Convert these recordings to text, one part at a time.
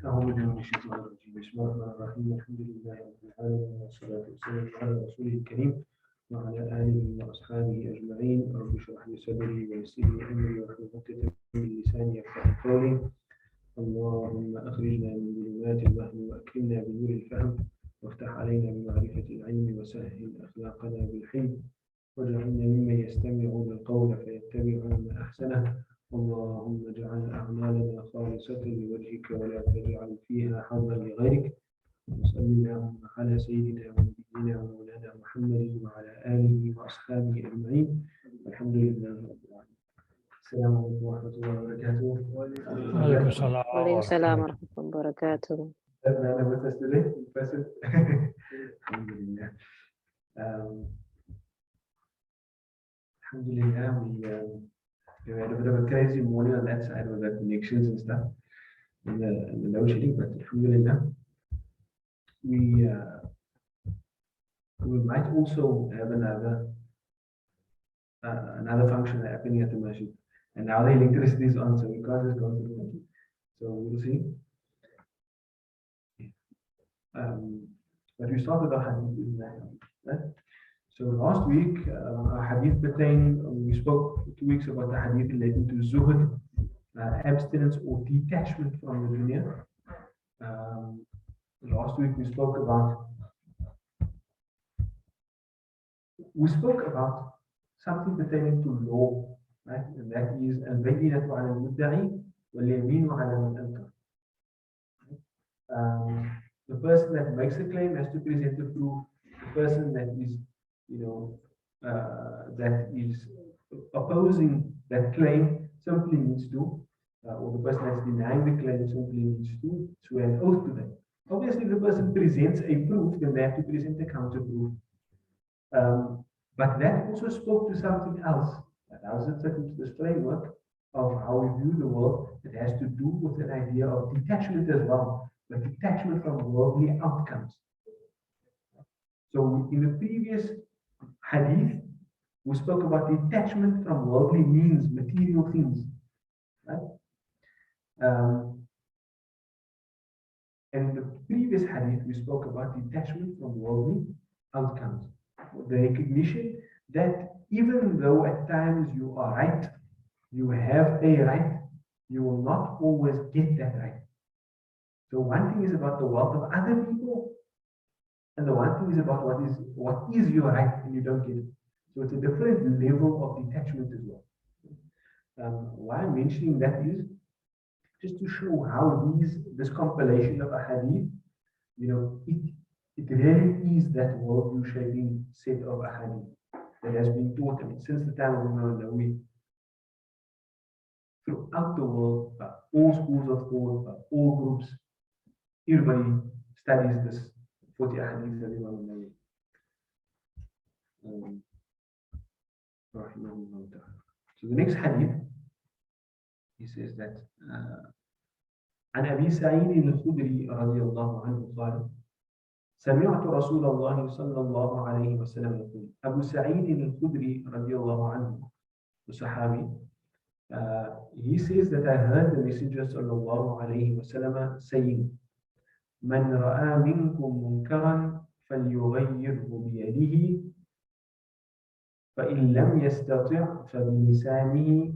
أعوذ بالله من الشيطان الرجيم بسم الله الرحمن الرحيم الحمد لله رب العالمين والصلاة والسلام على رسوله الكريم وعلى آله وأصحابه أجمعين رب اشرح لي صدري ويسر لي أمري واحلل عقدة من لساني يفقهوا قولي اللهم أخرجنا من ظلمات الوهم وأكرمنا بنور الفهم وافتح علينا بمعرفة العلم وسهل أخلاقنا بالحلم واجعلنا ممن يستمعون القول فيتبعون أحسنه اللهم اجعل أعمالنا خالصة لوجهك ولا تجعل فيها حظا لغيرك وصل اللهم على سيدنا ونبينا ومولانا محمد وعلى آله وأصحابه أجمعين والحمد لله رب العالمين. السلام عليكم ورحمة الله وبركاته. وعليكم السلام ورحمة الله وبركاته. أنا بتسلم بس الحمد لله. الحمد لله we had a bit of a crazy morning on that side with the connections and stuff and the load shedding, but alhamdulillah we might also have another function happening at the masjid, and now the electricity is on, so we can't just go to the masjid. So we'll see. But we started our hadith, right? So last week, our hadith pertained, we spoke 2 weeks about the hadith relating to zuhud, abstinence or detachment from the dunya. Last week we spoke about something pertaining to law, right? And that is al-bayyinatu ala al-mudda'i wal-yaminu ala man ankar. The person that makes a claim has to present the proof. The person that is that is opposing that claim simply needs to, or the person that's denying the claim simply needs to swear an oath to that. Obviously, if the person presents a proof, then they have to present a counter proof. But that also spoke to something else. That was into this framework of how we view the world. It has to do with an idea of detachment as well, but detachment from worldly outcomes. So in the previous hadith, we spoke about detachment from worldly means, material things, right? And in the previous hadith, we spoke about detachment from worldly outcomes. The recognition that even though at times you are right, you have a right, you will not always get that right. So one thing is about the wealth of other people, and the one thing is about what is your right and you don't get it. So it's a different level of detachment as well. Why I'm mentioning that is just to show how this compilation of a hadith, it really is that worldview shaping set of a hadith that has been taught since the time of Nawawis. Throughout the world, all schools of thought, all groups, everybody studies this 40 ahadith of Imam Nawawi. So the next hadith, he says that عن أبي سعيد الخدري رضي الله عنه قال سمعت رسول الله صلى الله عليه وسلم يقول. أبو سعيد الخدري رضي الله عنه, the Sahabi, he says that I heard the Messenger صلى الله عليه وسلم saying, من رأى منكم منكرا فليغيره بيده فإن لم يستطع فبلسانه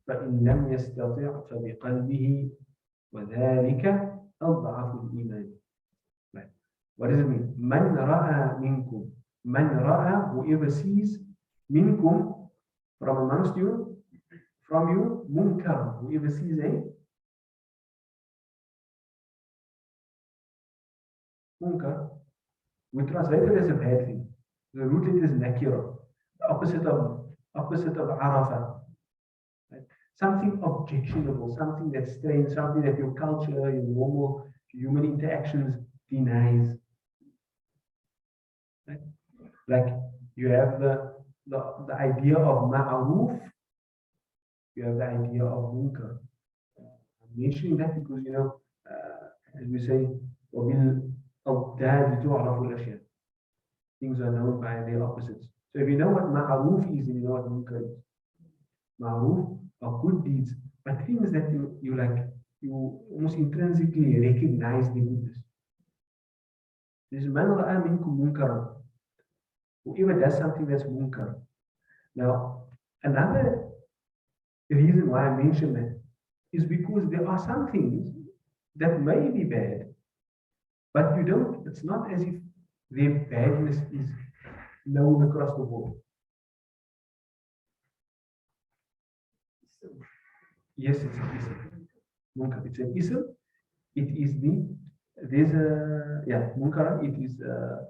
فإن لم يستطع فبقلبه وذلك أضعف الإيمان. Right. What does it mean? من رأى منكم. من رأى, whoever sees, منكم, from amongst you, from you, munkar, whoever sees a munkar, we translate it as a bad thing. The root it is nakira, the opposite of arafa. Right? Something objectionable, something that's strange, something that your culture, your normal human interactions denies. Right? Like you have the idea of ma'aruf, you have the idea of munkar. I'm mentioning that because as we say, things are known by their opposites. So if you know what ma'aruf is, and you know what munkar is. Ma'aruf are good deeds, but things that you like, you almost intrinsically recognize the goodness. This man ra'a minkum munkaran. Whoever does something that's munkar. Now, another reason why I mention that is because there are some things that may be bad, but it's not as if their badness is known across the board. Yes, it's an ism. Munkar, it's an ism. It is munkar, it is the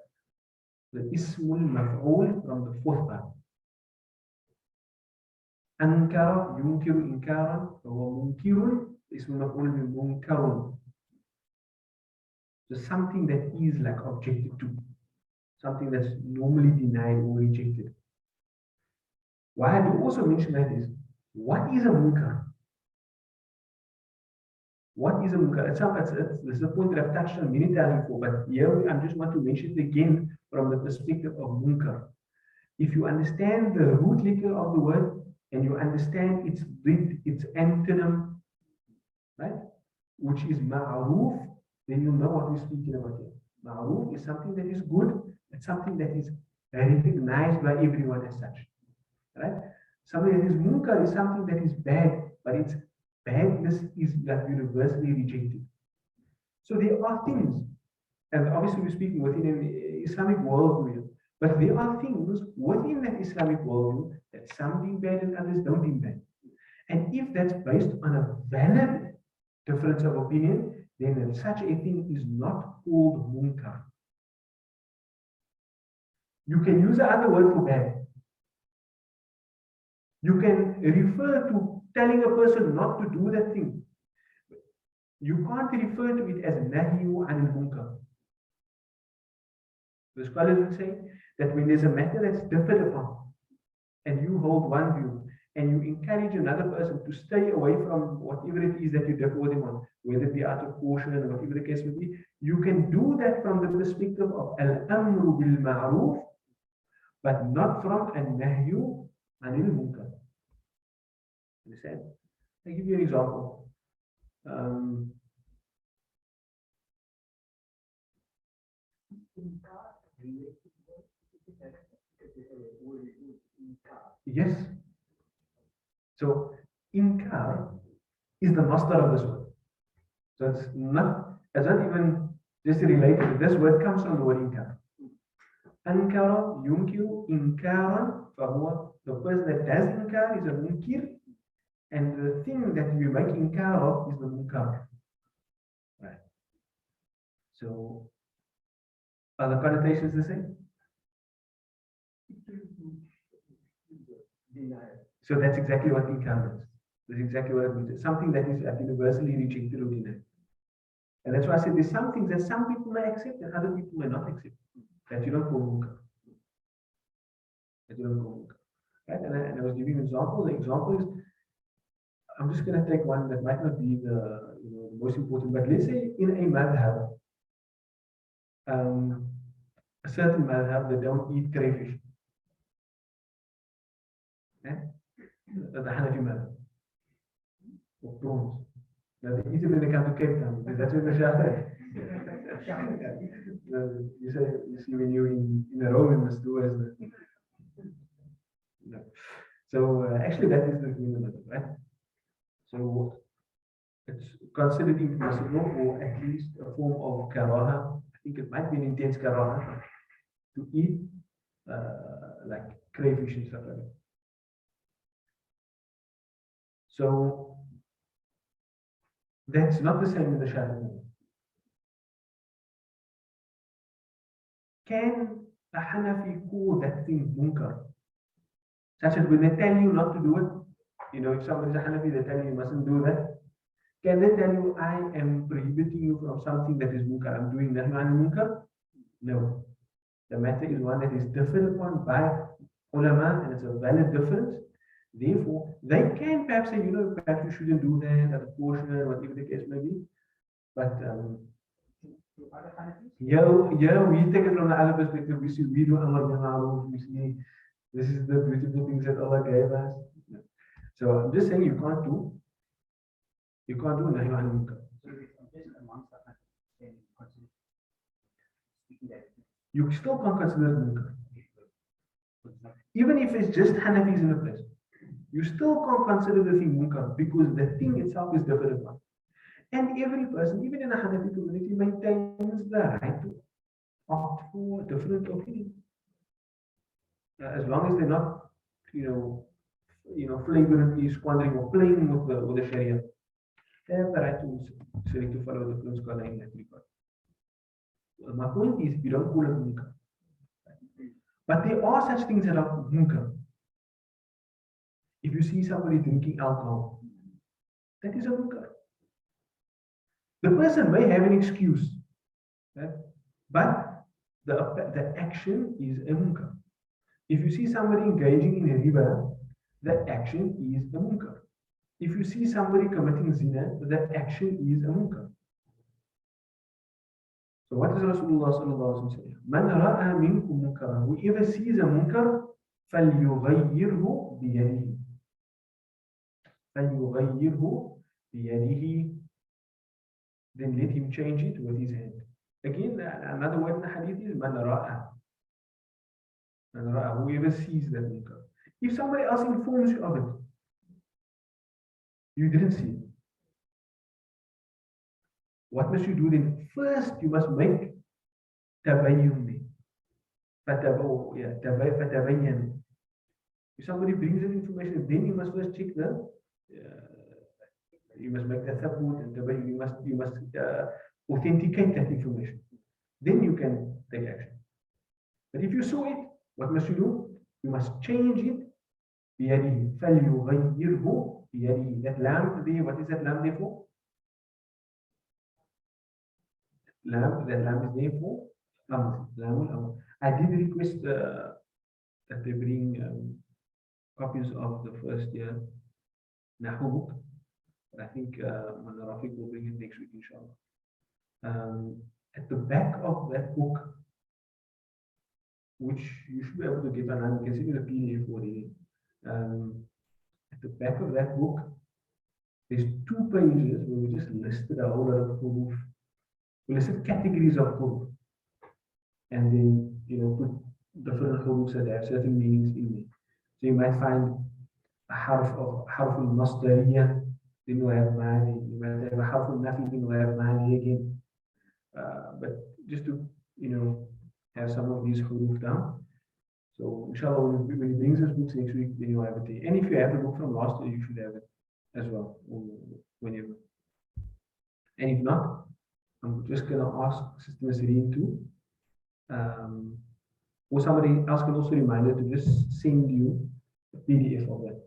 ismul maf'ul from the fourth part. Ankara, yunkiru, inkaran, wa munkirun, ismul maf'ul bi munkarun. So something that is like objected to, something that's normally denied or rejected. Why I do also mention that is, what is a munkar? What is a munkar? This is a point that I've touched on many times before, but here I just want to mention it again from the perspective of munkar. If you understand the root letter of the word and you understand its antonym, right, which is ma'ruf, then you know what we're speaking about here. Ma'ruf is something that is good, it's something that is recognized by everyone as such. Right? Something that is munkar is something that is bad, but its badness is like universally rejected. So there are things, and obviously we're speaking within an Islamic worldview, but there are things within that Islamic worldview that some deem bad and others don't deem bad. And if that's based on a valid difference of opinion, then such a thing is not called munkar. You can use another word for bad. You can refer to telling a person not to do that thing. You can't refer to it as nahyu anil munkar. The scholars would say that when there's a matter that's differed upon, and you hold one view, and you encourage another person to stay away from whatever it is that you differ with them on, whether it be out of caution or whatever the case may be, you can do that from the perspective of al-amru bil ma'ruf, but not from al-nahyu anil munkar. Understand? I'll give you an example. Yes. So inkar is the master of this word. So it's not even just related. This word comes from the word inkar. Ankara, yunkiru, inkaran, fahuwa. The person that does inkar is a munkir, and the thing that you make inkar of is the munkar. Right. So are the connotations the same? So that's exactly what inkar is. That's exactly what it means. Something that is universally rejected or denied. And that's why I said there's some things that some people may accept and other people may not accept. That you don't call munkar. That you don't call munkar. Right? And I was giving an example. The example is, I'm just going to take one that might not be the most important, but let's say in a madhab, a certain madhab, they don't eat crayfish. The Hanafi madhab. Or prawns. Now they eat it when they come to Cape Town, because that's where the shah you see when you're in a row in the store as the So actually that is the agreement, right? So it's considered impossible, or at least a form of karaha. I think it might be an intense karaha to eat like crayfish and stuff like that. So that's not the same in the Shafi'i. Can a Hanafi call that thing munkar? Such that when they tell you not to do it, if somebody's a Hanafi, they tell you mustn't do that. Can they tell you, I am prohibiting you from something that is munkar? I'm doing nahy anil munkar? No. The matter is one that is differed upon by ulama, and it's a valid difference. Therefore, they can perhaps say, perhaps you shouldn't do that, out of caution, whatever the case may be. But we take it from the other perspective. We see we do amar bil ma'ruf. We see this is the beautiful things that Allah gave us. So I'm just saying you can't do You can't do nahi anil munkar. You still can't consider it munkar. Even if it's just Hanafis in the place, you still can't consider the thing munkar because the thing itself is different one. And every person, even in a Hanafi community, maintains the right to opt for a different opinion. As long as they're not, flagrantly squandering or playing with the Sharia, they have the right to follow the Muslim scholar in that regard. My point is, you don't call it munkar. But there are such things that are munkar. If you see somebody drinking alcohol, that is a munkar. The person may have an excuse, right? But the action is a munkar. If you see somebody engaging in a riba, the action is a munkar. If you see somebody committing zina, the action is a munkar. So what does Rasulullah sallallahu alaihi wasallam say? Man ra'a minkum munkaran. Whoever sees a munkar, فَلْيُغَيِّرْهُ بِيَدِهِ. فَلْيُغَيِّرْهُ بِيَدِهِ. Then let him change it with his hand. Again, another word in the hadith is man ra'a. Man ra'a, whoever sees that munkar. If somebody else informs you of it, you didn't see it. What must you do then? First, you must make tabayyun. Fatabayyan. If somebody brings in information, then you must first check you must make the thabut and tabayyun. You must authenticate that information. Then you can take action. But if you saw it, what must you do? You must change it. بِيَدِهِ فَلْيُغَيِّرْهُ بِيَدِهِ. That lamb there, what is that lamb there for? That lamb is there for Amr. I did request that they bring copies of the first year Nahu book. But I think Mona Rafiq will bring it next week, inshallah. At the back of that book, which you should be able to get online, you can see the PDF already. At the back of that book, there's 2 pages where we just listed a whole lot of huruf. We listed categories of huruf. And then, put different hurufs that have certain meanings in it. So you might find a harf al-masdariyah, then you have mani. You might have a harf al-nafi, then you have mani again. But just to, have some of these huruf down. So, inshallah, when he brings us books next week, then you'll have it there. And if you have the book from last year, you should have it as well, whenever. And if not, I'm just going to ask Sister Nazarene to, or somebody else can also remind her to just send you a PDF of that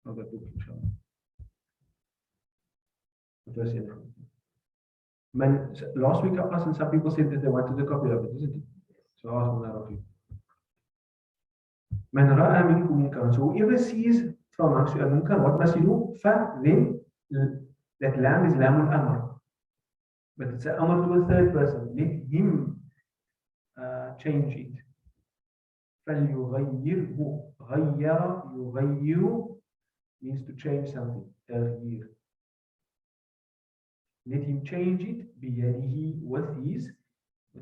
book, inshallah. The first year. Last week I asked, and some people said that they wanted a copy of it, isn't it? So I asked them. Man ra'a minkum munkaran. So whoever sees from amongst you a munkar, what must he do? Then that lamb is lamul amr. But it's an amr to a third person. Let him change it. فَلْيُغَيِّرْهُ. غَيَّرَ يُغَيِّرُ means to change something. تَغْيِير. Let him change it بِيَدِهِ with his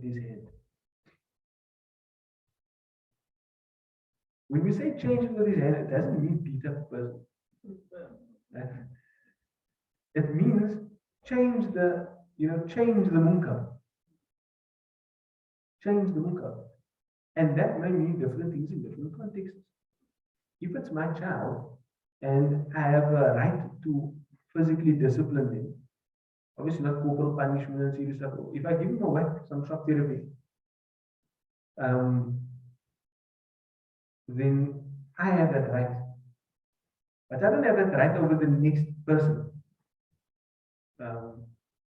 hand. When we say change it with his hand, it doesn't mean beat up a person. It means change the munkar. Change the munkar. And that may mean different things in different contexts. If it's my child and I have a right to physically discipline them, obviously not corporal punishment and serious stuff. If I give him a whack, some shock therapy, then I have that right. But I don't have that right over the next person.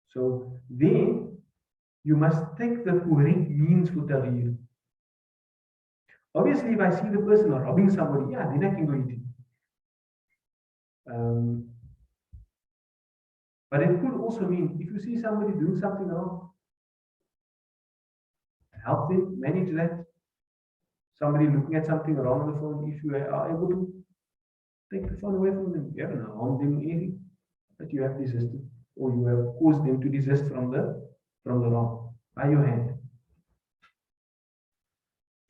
So then you must take the correct means for taghyir. Obviously, if I see the person robbing somebody, yeah, then I can go eat it. But it could also mean if you see somebody doing something wrong, help them manage that. Somebody looking at something wrong on the phone, if you are able to take the phone away from them, you haven't harmed them anything. that you have desisted, or you have caused them to desist from the wrong by your hand.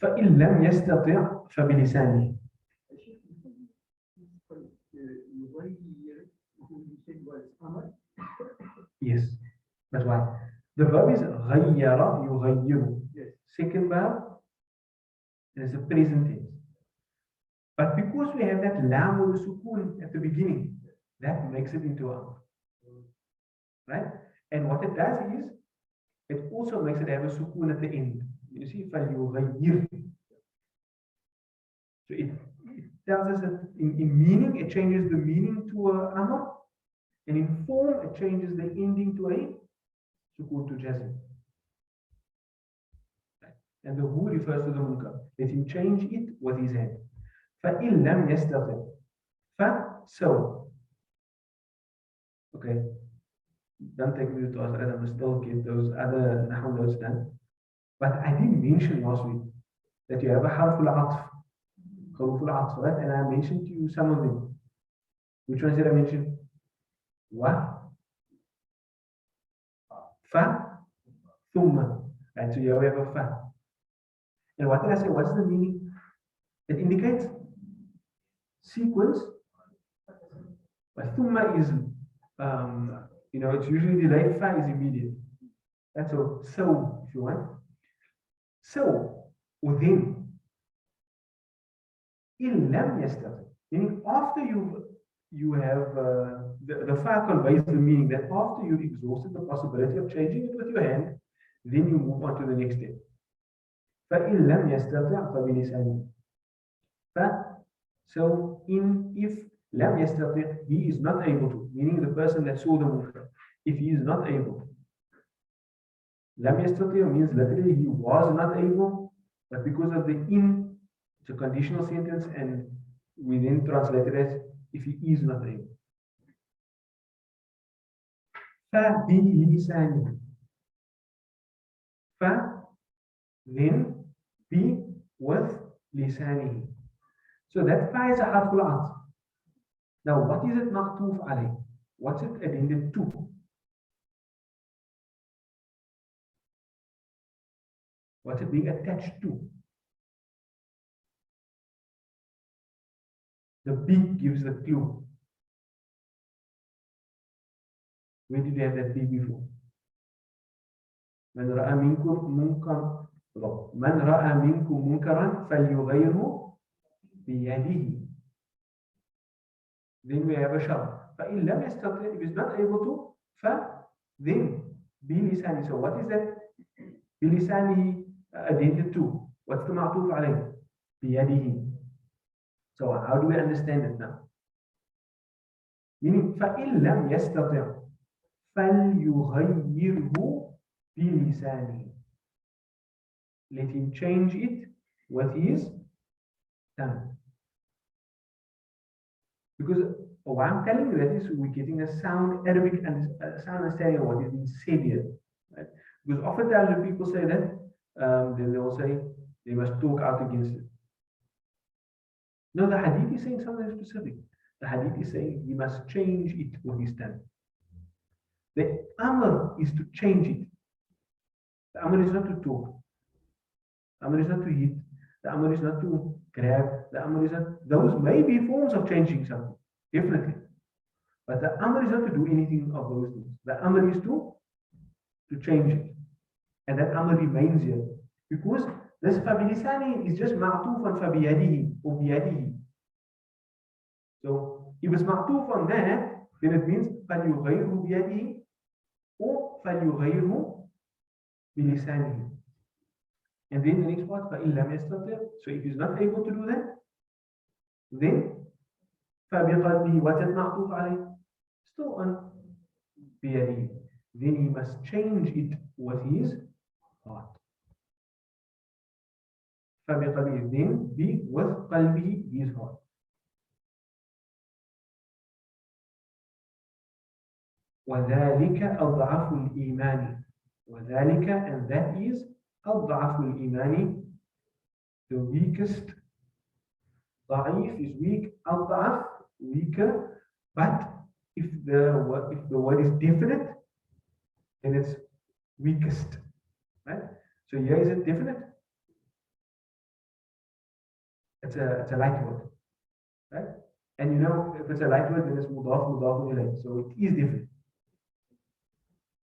فإن لم يستطع فبلسانه. Yes, that's why. The verb is غير يغير. Second verb is a present tense. But because we have that lam or the sukun at the beginning, that makes it into amr. Right? And what it does is, it also makes it have a sukun at the end. You see, فَلْيُغَيِّرْ. So it tells us that in meaning, it changes the meaning to a amr, and in form, it changes the ending to a sukun to jazm. And the who refers to the munkar. Let him change it with his hand. فَإِن لَمْ يَسْتَطِعْ. So. Okay. Don't take me to us, I must still get those other nahu notes done. But I did mention last week that you have a harful atf, right? And I mentioned to you some of them. Which ones did I mention? Wa, fa, thumma. Right, so you have a fa. And what did I say? What's the meaning? It indicates sequence. But thumma is, it's usually delayed. Fa is immediate. That's all. So, if you want. So, within, in lam yastati, meaning after you have the fa conveys the meaning that after you've exhausted the possibility of changing it with your hand, then you move on to the next step. فَإِن لَمْ يَسْتَطِعْ فَبِلِسَانِهِ. So if lam yastati', he is not able to, meaning the person that saw the munkar, if he is not able, lam yastati' means literally he was not able, but because of the in, it's a conditional sentence, and we then translate it as if he is not able. فَبِلِسَانِهِ. Then be with lisanihi. So that fa is a harful atf. Now what is it ma'tuf alayh? What's it addended to? What's it being attached to? The beak gives the clue. Where did we have that beak before? من رأى منكم منكر من رأى منكم منكرا فليغيره بيده. Then we have a shart. فإن لم يستطع, if he's not able to, then بلسانه. So what is that? بلسانه addended to. What's the معطوف عليه? بيده. So how do we understand it now? Meaning فإن لم يستطع فليغيره بلسانه. Let him change it with his tongue. Because what I'm telling you that is we're getting a sound Arabic and a sound understanding of what is being said here. Right? Because oftentimes when people say that, then they will say they must talk out against it. No, the hadith is saying something specific. The hadith is saying he must change it with his tongue. The amr is to change it. The amr is not to talk. The amr is not to hit. The amr is not to grab. The amr is not. Those may be forms of changing something, definitely. But the amr is not to do anything of those things. The amr is to change it. And that amr remains here. Because this fabilisani is just ma'tuf on fabiyadihi or biyadihi. So if it's ma'tuf on that, then it means فَلْيُغَيْرْهُ بِيَدِهِ or فَلْيُغَيْرْهُ بِلِسَانِهِ. And then the next part, فَإِن لَمْ يَسْتَطِعْ. So if he's not able to do that, then فَبِقَلْبِهِ. What's it مَعْطُوف عَلَيْهِ? Still on بِيَدِهِ. Then he must change it with his heart. فَبِقَلْبِهِ. Then be with قَلْبِهِ, his heart. وَذَلِكَ أَضْعَفُ الْإِيمَانِ. وَذَلِكَ, and that is أَضْعَفُ الْإِيمَانِ, the weakest. ضعيف is weak, أضعف, weaker, but if the word is definite, then it's weakest, right? So here is it definite? It's a light word, right? And you know, if it's a light word, then it's mudaf ilayh. So it is different.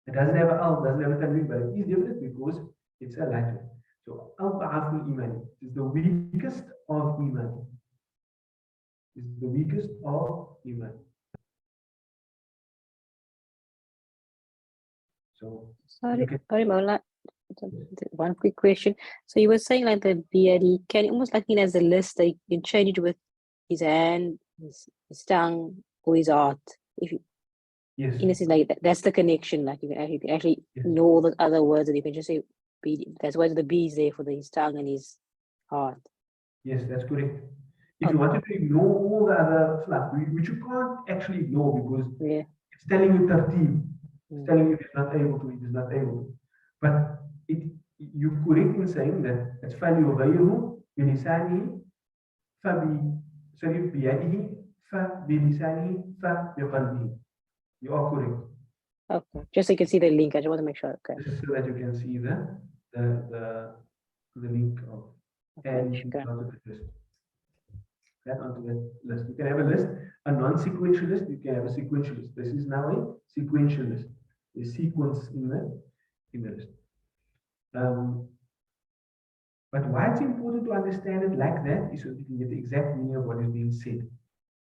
It doesn't have a al, doesn't have a tanween, but it is different because it's a light word. So al-ba'aful iman is the weakest of iman. Is the weakest of iman. So Sorry, Maula. One quick question. So you were saying like the beard, can you almost like it as a list that you can change it with his hand, his tongue, or his heart. If you, yes, in a sense, like that's the connection. Like you can actually yes, know all the other words, and you can just say B. That's why the B is there for his tongue and his heart. Yes, that's correct. If you wanted to ignore all the other fluff, which you can't actually ignore because it's telling you 13. It's telling you it is not able to, it is not able to. But you're correct in saying that it's فَلْيُغَيِّرْهُ بِلِسَانِهِ بِيَدِهِ فَبِلِسَانِهِ فَبِقَلْبِهِ. You are correct. Okay, just so you can see the link. I just want to make sure. Okay. Just so that you can see the link of and you can onto the list. That onto the list. You can have a list, a non-sequential list. You can have a sequential list. This is now a sequential list. A sequence in the list. But why it's important to understand it like that is so that you can get the exact meaning of what is being said.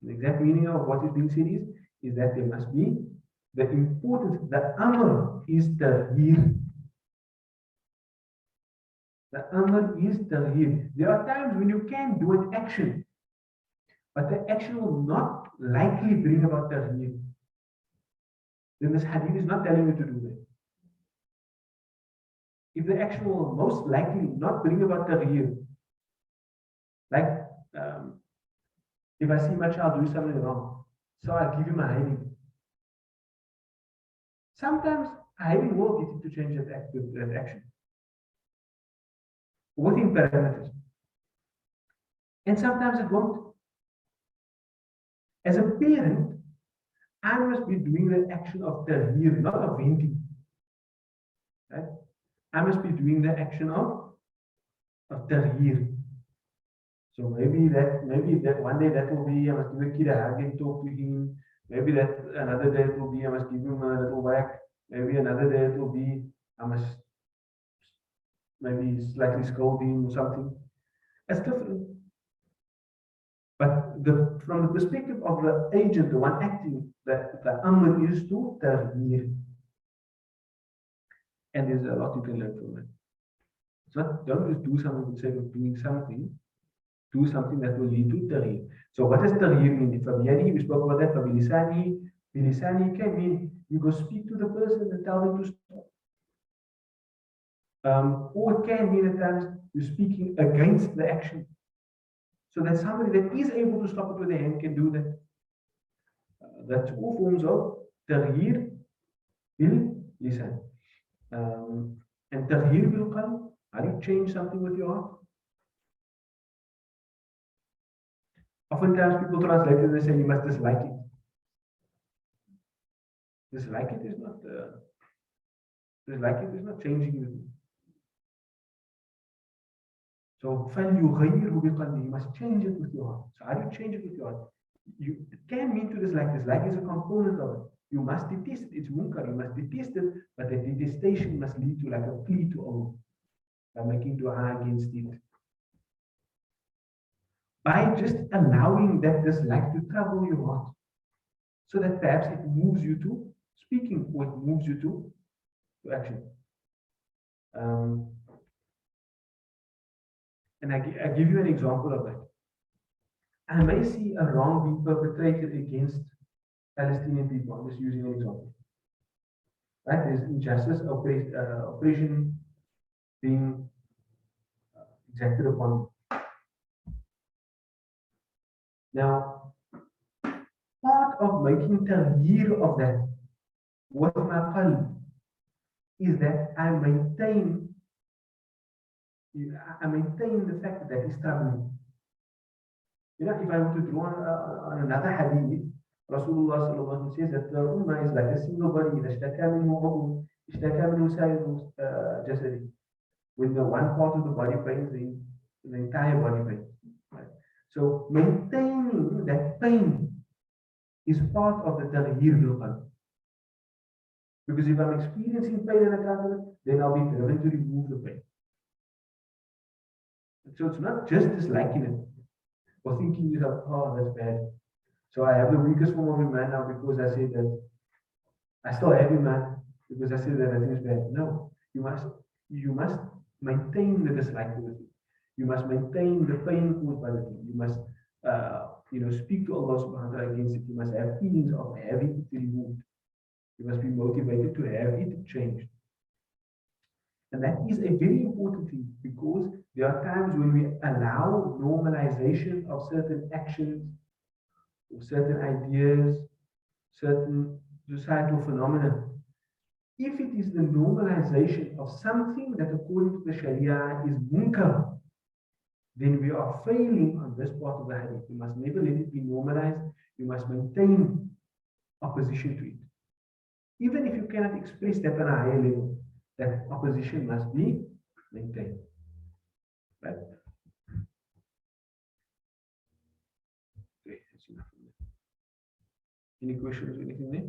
The exact meaning of what is being said is that there must be the importance. The amr is tarhir. The amr is tarhir. There are times when you can do an action, but the action will not likely bring about tarhir. Then this hadith is not telling you to do that. If the action will most likely not bring about tarhir, like if I see my child do something wrong, so I'll give him a hiding. Sometimes a hiding will get him to change that action within parameters. And sometimes it won't. As a parent, I must be doing the action of tarhir, not of venting. Right? I must be doing the action of tarhir. So maybe that one day that will be I must give a kid a hug and talk to him. Maybe that another day it will be I must give him a little whack. Maybe another day it will be I must maybe slightly scold him or something. It's different. But from the perspective of the agent, the one acting, the amr is to tarhir. And there's a lot you can learn from it. It's not, don't just do something for the sake of doing something. Do something that will lead to tarhir. So what does tarhir mean? We spoke about that. Bilisani can mean you go speak to the person and tell them to stop. Or it can mean at times you're speaking against the action. So that somebody that is able to stop it with their hand can do that. That's all forms of tarhir bil lisan. And tarhir bil qalb, how do you change something with your heart? Oftentimes people translate it and they say you must dislike it. Dislike it is not changing with me. So you must change it with your heart. So how do you change it with your heart? It can mean to dislike. Dislike is a component of it. You must detest it. It's munkar. You must detest it, but the detestation must lead to like a plea to Allah by making dua against it. By just allowing that dislike to trouble your heart, so that perhaps it moves you to speaking or it moves you to action. And I give you an example of that. I may see a wrong being perpetrated against Palestinian people. I'm just using an example. Right? There's injustice, oppression being exacted upon me. Now, part of making tarhir of that with my qalb is that I maintain the fact that that is troubling. You know, if I were to draw on another hadith, Rasulullah sallallahu alaihi wasallam says that the ummah is like a single body. When the one part of the body pains, the entire body pains. Right? So maintaining that pain is part of the taghyir bil qalb. Because if I'm experiencing pain in a covenant, then I'll be driven to remove the pain. So it's not just disliking it or thinking yourself, oh, that's bad. So I have the weakest form of iman now because I say that I still have iman because I say that I think it's bad. No, you must maintain the dislike with it. You must maintain the pain caused by the thing. You must speak to Allah subhanahu wa ta'ala against it. You must have feelings of having it removed. You must be motivated to have it changed. And that is a very important thing because there are times when we allow normalization of certain actions, or certain ideas, certain societal phenomena. If it is the normalization of something that according to the Sharia is munkar, then we are failing on this part of the hadith. You must never let it be normalized. You must maintain opposition to it. Even if you cannot express that on a higher level, that opposition must be maintained. Right? Okay, that's enough. Any questions or anything there?